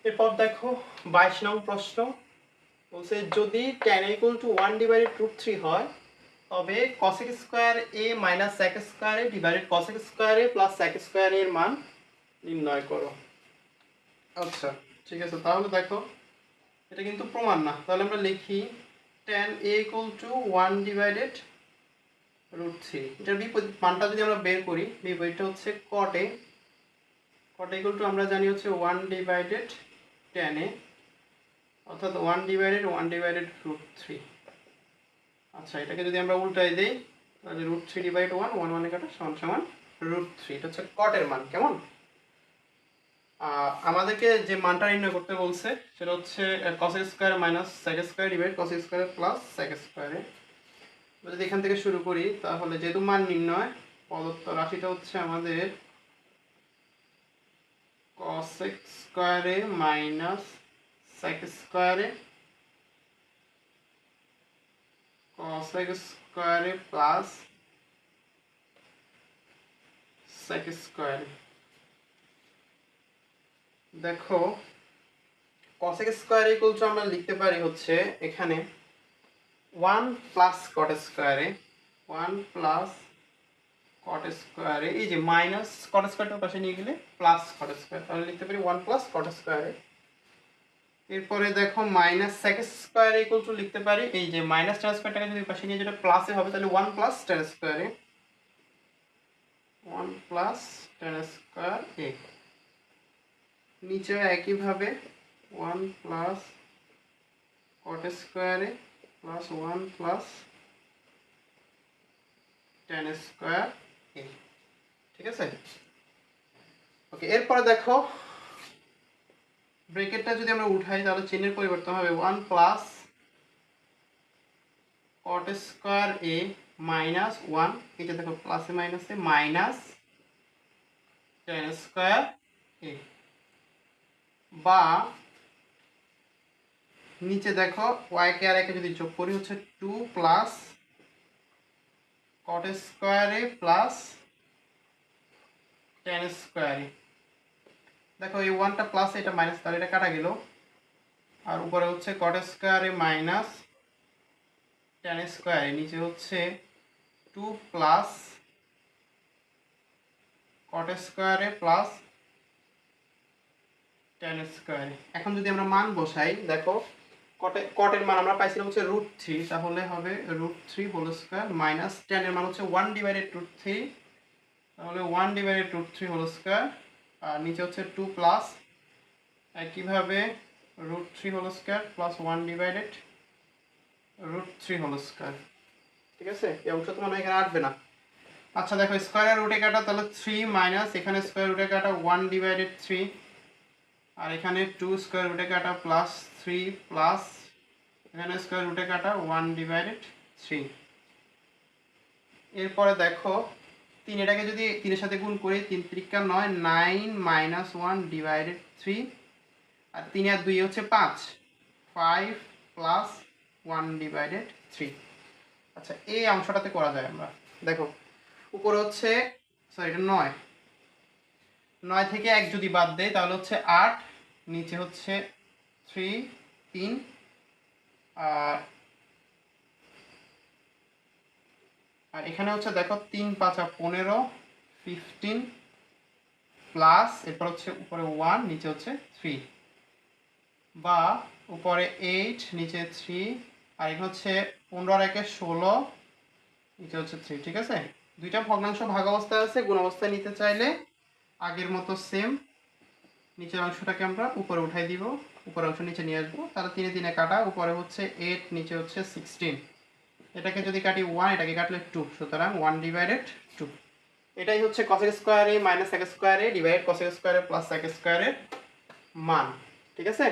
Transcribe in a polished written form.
এরপর দেখো 22 নং প্রশ্ন বলছে যদি tan equal to 1 divided root 3 হয় তবে cosec square a minus sec square a divided cosec square a plus sec square a এর মান নির্ণয় করো। আচ্ছা ঠিক আছে, তাহলে দেখো এটা কিন্তু প্রমাণ না, তাহলে আমরা লিখি tan a equal to 1 divided root 3। এটার বিপরীত মানটা যদি আমরা বের করি, বিপরীতটা হচ্ছে cot a equal to আমরা জানি হচ্ছে 1 divided tan a, অর্থাৎ 1 divided root 3। আচ্ছা এটাকে যদি আমরা উল্টাই দেই তাহলে root 3 divided 1 1 1 কাটা সমান সমান root 3। এটা হচ্ছে cot এর মান। কেমন? আমাদেরকে যে মানটা নির্ণয় করতে বলছে সেটা হচ্ছে cos square minus sec square divide cos square plus sec square. যদি এখান থেকে শুরু করি তাহলে যেহেতু মান নির্ণয়, প্রদত্ত রাশিটা হচ্ছে আমাদের cos square minus sec square cos square plus sec square. দেখো cos স্কয়ার ইকুয়াল টু আমরা লিখতে পারি হচ্ছে এখানে 1 plus cot square 1 plus cot square, এই যে মাইনাস cot স্কয়ারটা পাশে নিয়ে গেলে প্লাস cot স্কয়ার, তাহলে লিখতে পারি 1 প্লাস cot স্কয়ার। এরপরে দেখো minus sec square equal to লিখতে পারি এই যে মাইনাস tan স্কয়ারটাকে যদি পাশে নিয়ে যেটা প্লাসে হবে তাহলে 1 plus tan square 1 plus tan square a। নিচেও একইভাবে 1 plus cot square plus 1 plus tan square a। ঠিক আছে, ওকে। এরপরে দেখো ব্র্যাকেটটা যদি আমরা উঠাই তাহলে চিহ্নের পরিবর্তন হবে 1 plus cot square a minus 1, এটা দেখো প্লাসে মাইনাসে মাইনাস tan স্কয়ার a, বা নিচে দেখো y কে আর একে যদি যোগ করি হচ্ছে 2 plus cot square a plus tan square a। দেখো এই 1টা প্লাস এটা মাইনাস, তাহলে এটা কাটা গেল, আর উপরে হচ্ছে cot square a minus tan square a, নিচে হচ্ছে 2 plus cot square a plus tan square a। এখন যদি আমরা মান বসাই দেখো cot এর মান আমরা পাইছিলাম হচ্ছে √3, তাহলে হবে √3 হোল স্কয়ার মাইনাস tan এর মান হচ্ছে 1 ডিভাইডেড √3, তাহলে 1 ডিভাইডেড √3 হোল স্কয়ার, আর নিচে হচ্ছে 2 প্লাস একইভাবে √3 whole square plus 1 divided √3 whole square. ঠিক আছে, এই অংশ তো মনে হয় এখানে আসবে না। আচ্ছা দেখো স্কয়ারের রুটে কাটা, তাহলে 3 মাইনাস এখানে স্কয়ার রুটে কাটা 1 ডিভাইডেড 3, আর এখানে 2 স্কয়ার রুটে কাটা প্লাস 3 প্লাস এখানে স্কয়ার রুটে কাটা 1 ডিভাইডেড 3। এরপরে দেখো 3 এটাকে যদি 3 এর সাথে গুণ করি 3 3 9 9 মাইনাস 1 ডিভাইডেড 3, আর 3 আর 2 হচ্ছে 5 5 প্লাস 1 ডিভাইডেড 3। আচ্ছা এই অংশটাতে করা যায় আমরা, দেখো উপরে হচ্ছে সরি এটা 9 থেকে 1 যদি বাদ দেয় তাহলে হচ্ছে 8, নিচে হচ্ছে 3 আর এখানে হচ্ছে দেখো 3 5 15 15 প্লাস এরপর হচ্ছে উপরে 1 নিচে হচ্ছে 3, বা উপরে 8 নিচে 3, আর এখানে হচ্ছে 15 আর 1 16 নিচে হচ্ছে 3। ঠিক আছে, দুইটা ভগ্নাংশ ভাগ অবস্থায় আছে, গুণ অবস্থায় নিতে চাইলে আগের মতো সেম নিচের অংশটাকে আমরা উপরে উঠাই দিব, উপরের অংশ নিচে নিয়ে আসবো, তাহলে 3 3 কাটা, উপরে হচ্ছে 8 নিচে হচ্ছে 16, এটাকে যদি কাটি 1 এটাকে কাটলে 2, সুতরাং 1 ডিভাইডেড 2। এটাই হচ্ছে cos square a minus sec square a divide cos square a plus sec square এর মান। ঠিক আছে।